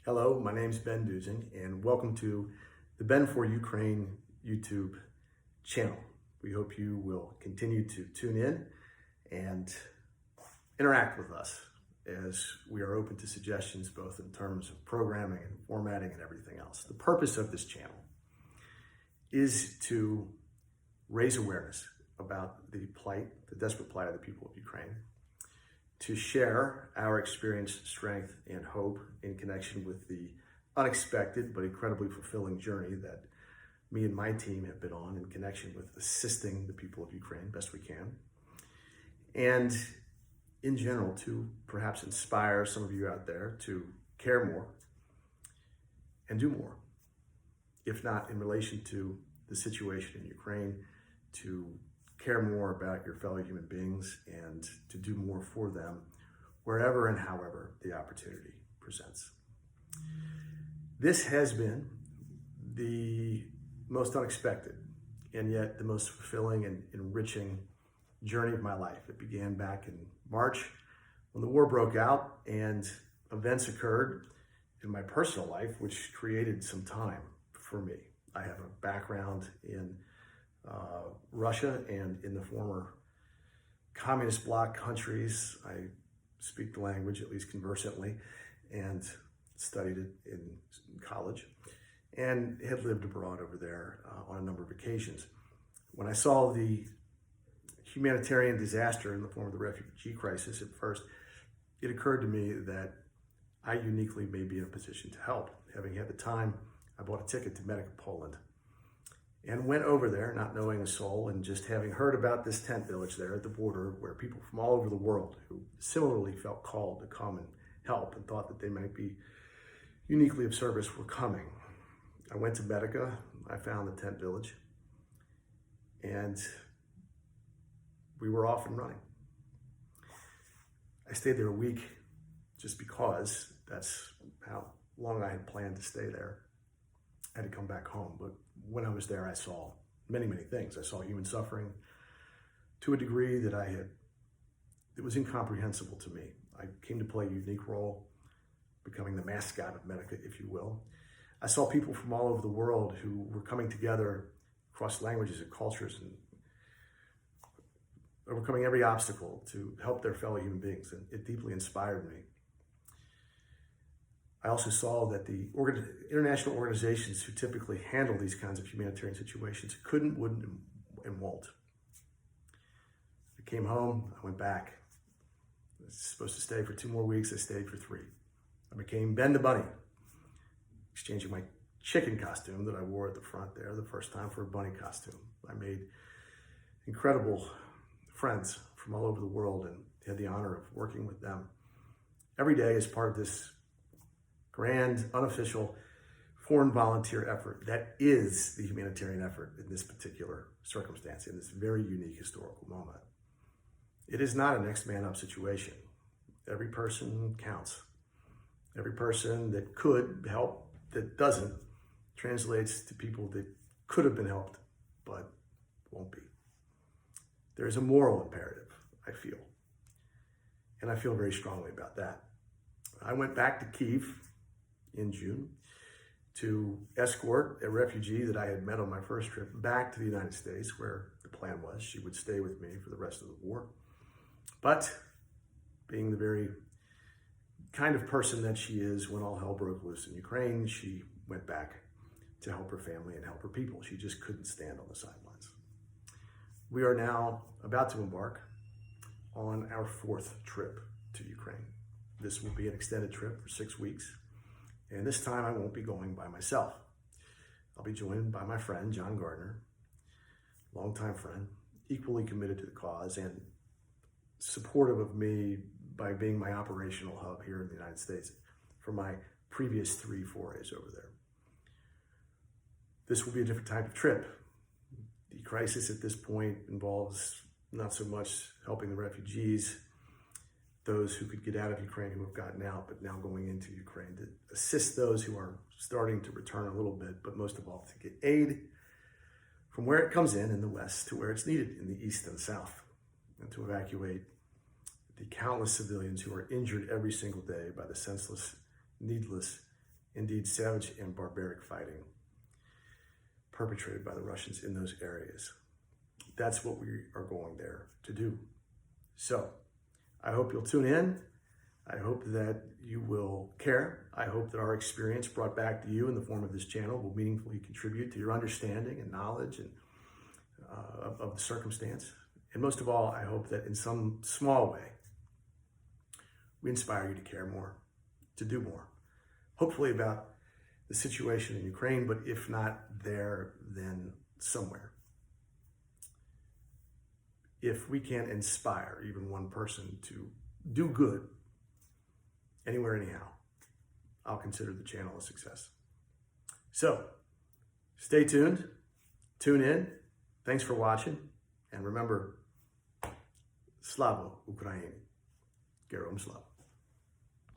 Hello, my name's Ben Duzin, and welcome to the Ben for Ukraine YouTube channel. We hope you will continue to tune in and interact with us as we are open to suggestions both in terms of programming and formatting and everything else. The purpose of this channel is to raise awareness about the plight, the desperate plight of the people of Ukraine, to share our experience, strength, and hope in connection with the unexpected but incredibly fulfilling journey that me and my team have been on in connection with assisting the people of Ukraine best we can. And in general, to perhaps inspire some of you out there to care more and do more, if not in relation to the situation in Ukraine, to care more about your fellow human beings and to do more for them wherever and however the opportunity presents. This has been the most unexpected and yet the most fulfilling and enriching journey of my life. It began back in March when the war broke out and events occurred in my personal life which created some time for me. I have a background in Russia and in the former communist bloc countries. I speak the language, at least conversantly, and studied it in college and had lived abroad over there on a number of occasions. When I saw the humanitarian disaster in the form of the refugee crisis at first, it occurred to me that I uniquely may be in a position to help. Having had the time, I bought a ticket to Medica, Poland, and went over there not knowing a soul and just having heard about this tent village there at the border where people from all over the world who similarly felt called to come and help and thought that they might be uniquely of service were coming. I went to Medica, I found the tent village, and we were off and running. I stayed there a week just because that's how long I had planned to stay there. I had to come back home, but when I was there, I saw many, many things. I saw human suffering to a degree that it was incomprehensible to me. I came to play a unique role, becoming the mascot of Medica, if you will. I saw people from all over the world who were coming together across languages and cultures and overcoming every obstacle to help their fellow human beings, and it deeply inspired me. I also saw that the international organizations who typically handle these kinds of humanitarian situations couldn't, wouldn't, and won't. I came home, I went back. I was supposed to stay for 2 more weeks, I stayed for 3. I became Ben the Bunny, exchanging my chicken costume that I wore at the front there the first time for a bunny costume. I made incredible friends from all over the world and had the honor of working with them every day as part of this grand, unofficial, foreign volunteer effort that is the humanitarian effort in this particular circumstance, in this very unique historical moment. It is not a next man up situation. Every person counts. Every person that could help, that doesn't, translates to people that could have been helped, but won't be. There's a moral imperative, I feel. And I feel very strongly about that. I went back to Kyiv in June to escort a refugee that I had met on my first trip back to the United States, where the plan was she would stay with me for the rest of the war. But being the very kind of person that she is, when all hell broke loose in Ukraine, she went back to help her family and help her people. She just couldn't stand on the sidelines. We are now about to embark on our 4th trip to Ukraine. This will be an extended trip for 6 weeks. And this time I won't be going by myself. I'll be joined by my friend, John Gardner, longtime friend, equally committed to the cause and supportive of me by being my operational hub here in the United States for my previous 3 forays over there. This will be a different type of trip. The crisis at this point involves not so much helping the refugees, those who could get out of Ukraine who have gotten out, but now going into Ukraine, to assist those who are starting to return a little bit, but most of all to get aid from where it comes in the West to where it's needed in the East and South, and to evacuate the countless civilians who are injured every single day by the senseless, needless indeed savage and barbaric fighting perpetrated by the Russians in those areas. That's what we are going there to do. So I hope you'll tune in. I hope that you will care. I hope that our experience brought back to you in the form of this channel will meaningfully contribute to your understanding and knowledge and of the circumstance. And most of all, I hope that in some small way, we inspire you to care more, to do more. Hopefully about the situation in Ukraine, but if not there, then somewhere. If we can inspire even one person to do good anywhere, anyhow, I'll consider the channel a success. So stay tuned, tune in. Thanks for watching. And remember, Slava Ukraini. Gerom Slava.